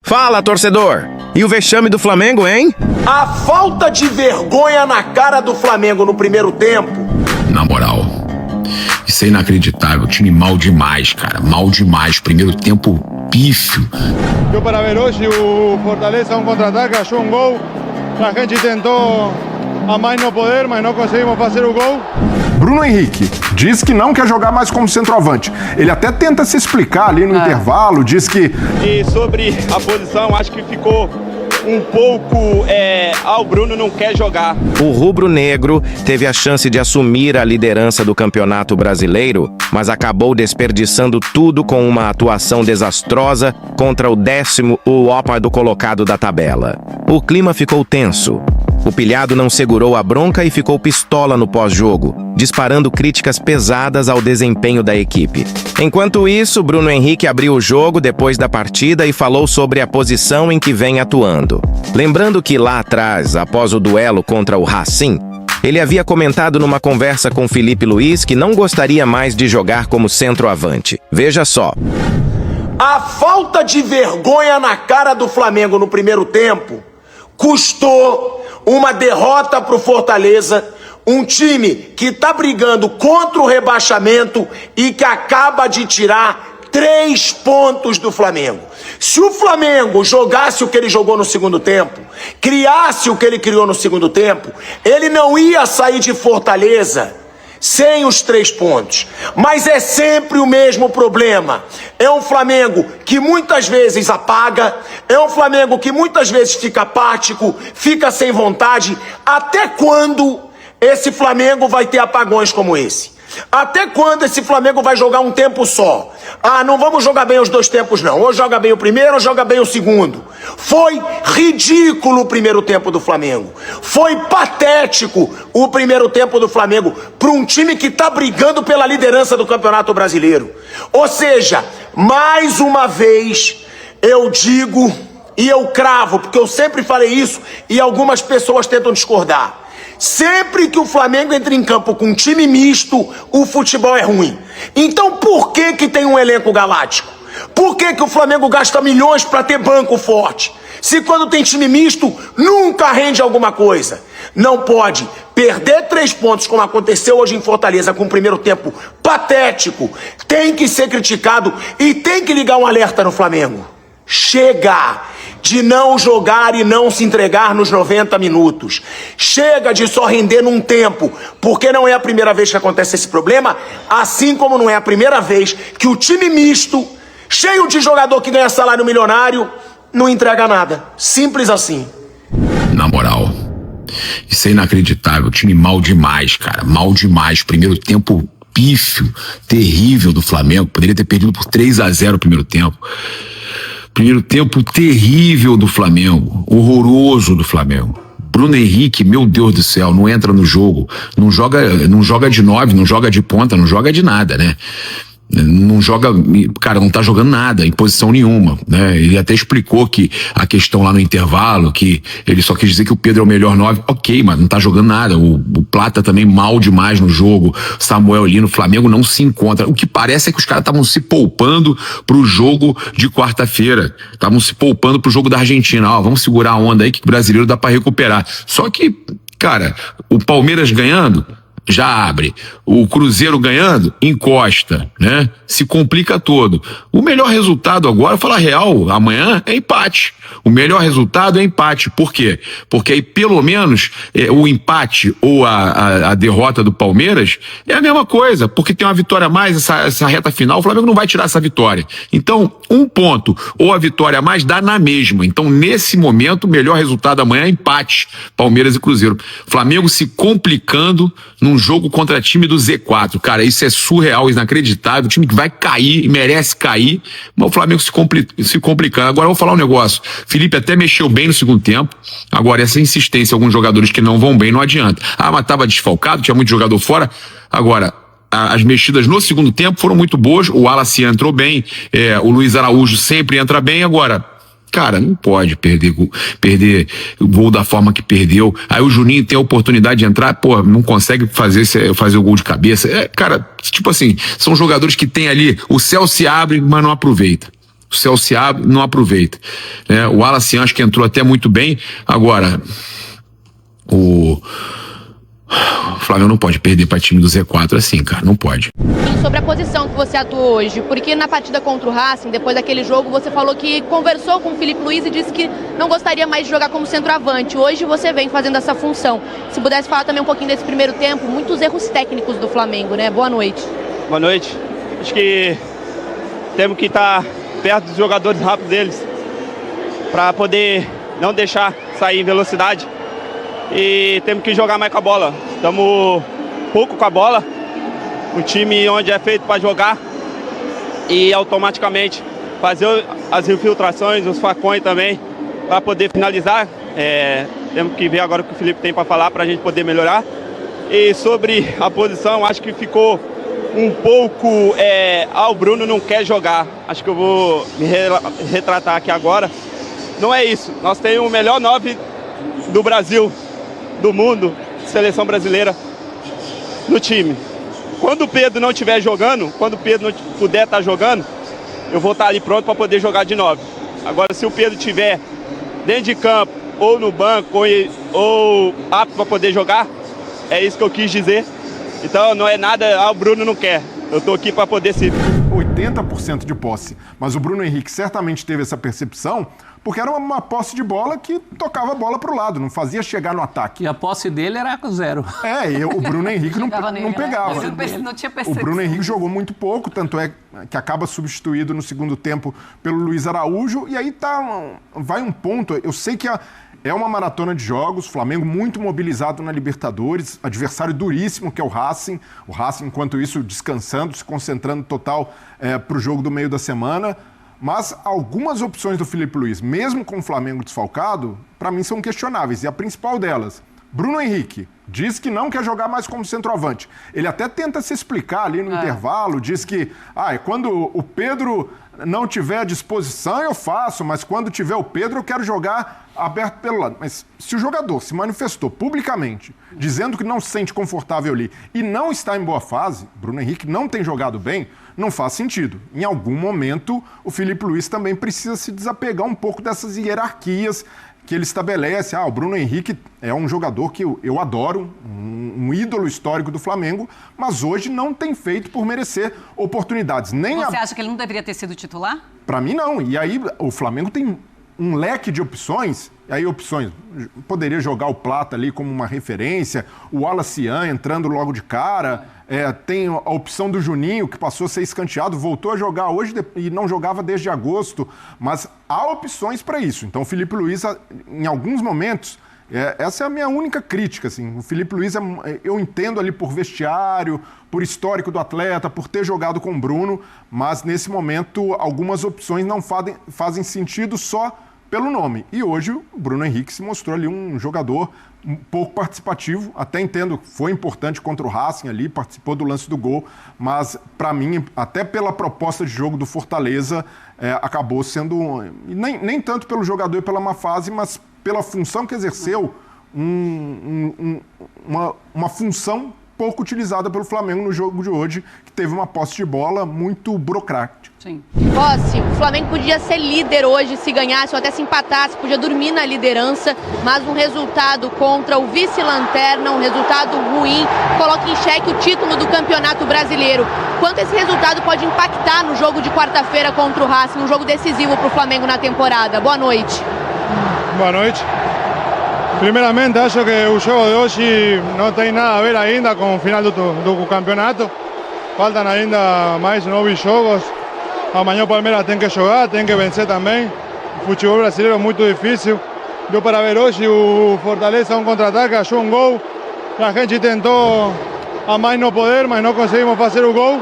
Fala, torcedor! E o vexame do Flamengo, hein? A falta de vergonha na cara do Flamengo no primeiro tempo. Na moral, isso é inacreditável. Time mal demais, cara. Mal demais. Primeiro tempo pífio. Eu para ver hoje o Fortaleza contra-ataque, achou um gol. A gente tentou a mais não poder, mas não conseguimos fazer o gol. Bruno Henrique diz que não quer jogar mais como centroavante. Ele até tenta se explicar ali no intervalo, diz que... E sobre a posição, acho que ficou um pouco... o Bruno não quer jogar. O rubro-negro teve a chance de assumir a liderança do Campeonato Brasileiro, mas acabou desperdiçando tudo com uma atuação desastrosa contra o 18º colocado da tabela. O clima ficou tenso. O pilhado não segurou a bronca e ficou pistola no pós-jogo, disparando críticas pesadas ao desempenho da equipe. Enquanto isso, Bruno Henrique abriu o jogo depois da partida e falou sobre a posição em que vem atuando. Lembrando que lá atrás, após o duelo contra o Racing, ele havia comentado numa conversa com Felipe Luiz que não gostaria mais de jogar como centroavante. Veja só. A falta de vergonha na cara do Flamengo no primeiro tempo custou uma derrota para o Fortaleza, um time que está brigando contra o rebaixamento e que acaba de tirar 3 pontos do Flamengo. Se o Flamengo jogasse o que ele jogou no segundo tempo, criasse o que ele criou no segundo tempo, ele não ia sair de Fortaleza sem os 3 pontos. Mas é sempre o mesmo problema. É um Flamengo que muitas vezes apaga, é um Flamengo que muitas vezes fica apático, fica sem vontade. Até quando esse Flamengo vai ter apagões como esse? Até quando esse Flamengo vai jogar um tempo só? Não vamos jogar bem os 2 tempos não. Ou joga bem o primeiro ou joga bem o segundo. Foi ridículo o primeiro tempo do Flamengo. Foi patético o primeiro tempo do Flamengo para um time que está brigando pela liderança do Campeonato Brasileiro. Ou seja, mais uma vez eu digo e eu cravo, porque eu sempre falei isso e algumas pessoas tentam discordar. Sempre que o Flamengo entra em campo com um time misto, o futebol é ruim. Então por que tem um elenco galáctico? Por que o Flamengo gasta milhões para ter banco forte? Se quando tem time misto, nunca rende alguma coisa. Não pode perder 3 pontos como aconteceu hoje em Fortaleza com o primeiro tempo patético. Tem que ser criticado e tem que ligar um alerta no Flamengo. Chega de não jogar e não se entregar nos 90 minutos. Chega de só render num tempo, porque não é a primeira vez que acontece esse problema, assim como não é a primeira vez que o time misto, cheio de jogador que ganha salário milionário, não entrega nada. Simples assim. Na moral, isso é inacreditável. Time mal demais, cara. Mal demais. Primeiro tempo pífio, terrível do Flamengo. Poderia ter perdido por 3-0 o primeiro tempo. Primeiro tempo terrível do Flamengo, horroroso do Flamengo. Bruno Henrique, meu Deus do céu, não entra no jogo, não joga de 9, não joga de ponta, não joga de nada, né? Não joga, cara, não tá jogando nada, em posição nenhuma, né? Ele até explicou que a questão lá no intervalo, que ele só quis dizer que o Pedro é o melhor 9, ok, mas não tá jogando nada. O Plata também mal demais no jogo, Samuel ali no Flamengo não se encontra. O que parece é que os caras estavam se poupando pro jogo de quarta-feira, estavam se poupando pro jogo da Argentina. Vamos segurar a onda aí que o brasileiro dá pra recuperar. Só que, cara, o Palmeiras ganhando já abre. O Cruzeiro ganhando, encosta, né? Se complica todo. O melhor resultado agora, eu falar real, amanhã é empate. O melhor resultado é empate. Por quê? Porque aí pelo menos o empate ou a derrota do Palmeiras é a mesma coisa, porque tem uma vitória a mais, essa reta final, o Flamengo não vai tirar essa vitória. Então, 1 ponto ou a vitória a mais dá na mesma. Então, nesse momento, o melhor resultado amanhã é empate. Palmeiras e Cruzeiro. Flamengo se complicando num jogo contra time do Z4. Cara, isso é surreal, inacreditável. O time que vai cair e merece cair, mas o Flamengo se complicando. Agora eu vou falar um negócio. Felipe até mexeu bem no segundo tempo. Agora, essa insistência, alguns jogadores que não vão bem, não adianta. Mas tava desfalcado, tinha muito jogador fora. Agora, as mexidas no segundo tempo foram muito boas. O Wallace entrou bem, o Luiz Araújo sempre entra bem. Agora, cara, não pode perder o gol da forma que perdeu. Aí o Juninho tem a oportunidade de entrar, não consegue fazer o gol de cabeça. Cara, tipo assim, são jogadores que tem ali, o céu se abre, mas não aproveita. o céu se abre, não aproveita. O Wallace acho que entrou até muito bem. Agora, o Flamengo não pode perder para time do Z4 assim, cara, não pode. Sobre a posição que você atuou hoje, porque na partida contra o Racing, depois daquele jogo, você falou que conversou com o Filipe Luiz e disse que não gostaria mais de jogar como centroavante. Hoje você vem fazendo essa função. Se pudesse falar também um pouquinho desse primeiro tempo, muitos erros técnicos do Flamengo, né? Boa noite. Boa noite. Acho que temos que estar perto dos jogadores rápidos deles para poder não deixar sair em velocidade. E temos que jogar mais com a bola. Estamos pouco com a bola. Um time onde é feito para jogar e automaticamente fazer as infiltrações, os facões também, para poder finalizar. Temos que ver agora o que o Felipe tem para falar para a gente poder melhorar. E sobre a posição, acho que ficou um pouco... o Bruno não quer jogar. Acho que eu vou me retratar aqui agora. Não é isso. Nós temos o melhor 9 do Brasil, do mundo, seleção brasileira, no time. Quando o Pedro não estiver jogando, quando o Pedro não puder estar jogando, eu vou estar ali pronto para poder jogar de 9. Agora, se o Pedro estiver dentro de campo, ou no banco, ou apto para poder jogar, é isso que eu quis dizer. Então, não é nada, o Bruno não quer. Eu estou aqui para poder se... 80% de posse. Mas o Bruno Henrique certamente teve essa percepção porque era uma posse de bola que tocava a bola para o lado, não fazia chegar no ataque. E a posse dele era 0. O Bruno Henrique não pegava. Não tinha percepção. O Bruno Henrique jogou muito pouco, tanto é que acaba substituído no segundo tempo pelo Luiz Araújo. E aí vai um ponto, eu sei que é uma maratona de jogos, Flamengo muito mobilizado na Libertadores, adversário duríssimo que é o Racing. O Racing, enquanto isso, descansando, se concentrando total para o jogo do meio da semana. Mas algumas opções do Filipe Luiz, mesmo com o Flamengo desfalcado, para mim são questionáveis. E a principal delas, Bruno Henrique, diz que não quer jogar mais como centroavante. Ele até tenta se explicar ali no intervalo, diz que quando o Pedro não tiver à disposição eu faço, mas quando tiver o Pedro eu quero jogar aberto pelo lado. Mas se o jogador se manifestou publicamente, dizendo que não se sente confortável ali e não está em boa fase, Bruno Henrique não tem jogado bem, não faz sentido. Em algum momento, o Filipe Luiz também precisa se desapegar um pouco dessas hierarquias que ele estabelece. O Bruno Henrique é um jogador que eu adoro, um ídolo histórico do Flamengo, mas hoje não tem feito por merecer oportunidades. Você acha que ele não deveria ter sido titular? Para mim, não. E aí, o Flamengo tem um leque de opções, poderia jogar o Plata ali como uma referência, o Wallace entrando logo de cara, tem a opção do Juninho, que passou a ser escanteado, voltou a jogar hoje e não jogava desde agosto, mas há opções para isso. Então, o Filipe Luiz, em alguns momentos, essa é a minha única crítica, assim. O Filipe Luiz, eu entendo ali por vestiário, por histórico do atleta, por ter jogado com o Bruno, mas nesse momento algumas opções não fazem sentido só pelo nome. E hoje o Bruno Henrique se mostrou ali um jogador um pouco participativo, até entendo, foi importante contra o Racing ali, participou do lance do gol, mas para mim, até pela proposta de jogo do Fortaleza, acabou sendo, nem tanto pelo jogador e pela má fase, mas pela função que exerceu, uma função pouco utilizada pelo Flamengo no jogo de hoje, que teve uma posse de bola muito burocrática. Sim. Posse, o Flamengo podia ser líder hoje se ganhasse ou até se empatasse, podia dormir na liderança, mas um resultado contra o vice-lanterna, um resultado ruim, coloca em xeque o título do Campeonato Brasileiro. Quanto esse resultado pode impactar no jogo de quarta-feira contra o Racing, um jogo decisivo para o Flamengo na temporada? Boa noite. Boa noite. Primeiramente, acho que o jogo de hoje não tem nada a ver ainda com o final do campeonato. Faltam ainda mais 9 jogos. Amanhã o Palmeiras tem que jogar, tem que vencer também. O futebol brasileiro é muito difícil. Deu para ver hoje o Fortaleza contra-ataque, achou um gol. A gente tentou a mais não poder, mas não conseguimos fazer o gol.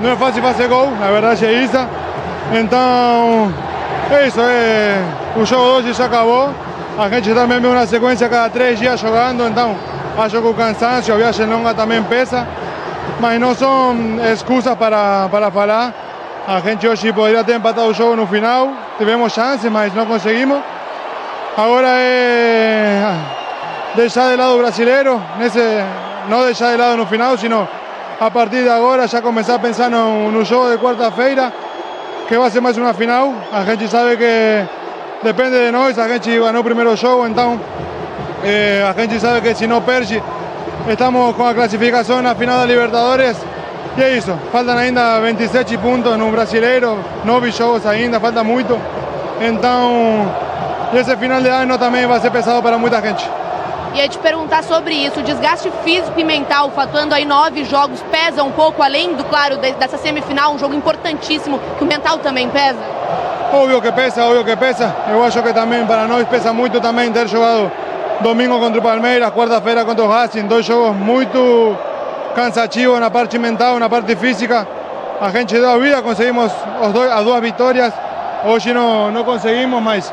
Não é fácil fazer gol, na verdade é isso. Então, é isso. O jogo de hoje já acabou. A gente também vê uma sequência cada 3 dias jogando, então acho que o cansanço, a viagem longa também pesa, mas não são excusas para falar. A gente hoje poderia ter empatado o jogo no final, tivemos chances, mas não conseguimos. Agora é deixar de lado o brasileiro, não deixar de lado no final, sino a partir de agora já começar a pensar no jogo de quarta-feira que vai ser mais uma final. A gente sabe que depende de nós, a gente ganhou o primeiro jogo, então a gente sabe que se não perde, estamos com a classificação na final da Libertadores. E é isso, faltam ainda 27 pontos no Brasileiro, 9 jogos ainda, falta muito. Então, esse final de ano também vai ser pesado para muita gente. Ia te perguntar sobre isso, o desgaste físico e mental, faltando aí 9 jogos, pesa um pouco, além do, claro, dessa semifinal, um jogo importantíssimo, que o mental também pesa? Óbvio que pesa, óbvio que pesa. Eu acho que também para nós pesa muito também ter jogado domingo contra o Palmeiras, quarta-feira contra o Racing, 2 jogos muito cansativos na parte mental, na parte física. A gente deu a vida, conseguimos as 2 vitórias, hoje não conseguimos, mas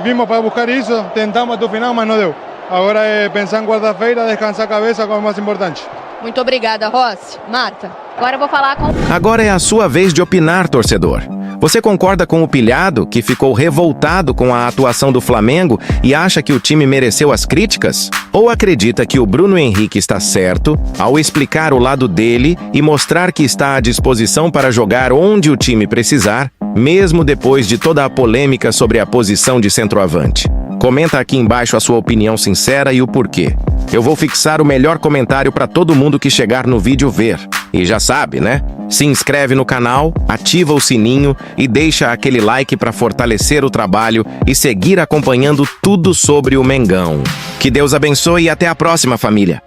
vimos para buscar isso, tentamos até o final, mas não deu. Agora é pensar em quarta-feira, descansar a cabeça, como é o mais importante. Muito obrigada, Rossi. Marta. Agora eu vou falar com... Agora é a sua vez de opinar, torcedor. Você concorda com o Pilhado, que ficou revoltado com a atuação do Flamengo e acha que o time mereceu as críticas? Ou acredita que o Bruno Henrique está certo ao explicar o lado dele e mostrar que está à disposição para jogar onde o time precisar, mesmo depois de toda a polêmica sobre a posição de centroavante? Comenta aqui embaixo a sua opinião sincera e o porquê. Eu vou fixar o melhor comentário para todo mundo que chegar no vídeo ver. E já sabe, né? Se inscreve no canal, ativa o sininho e deixa aquele like para fortalecer o trabalho e seguir acompanhando tudo sobre o Mengão. Que Deus abençoe e até a próxima, família!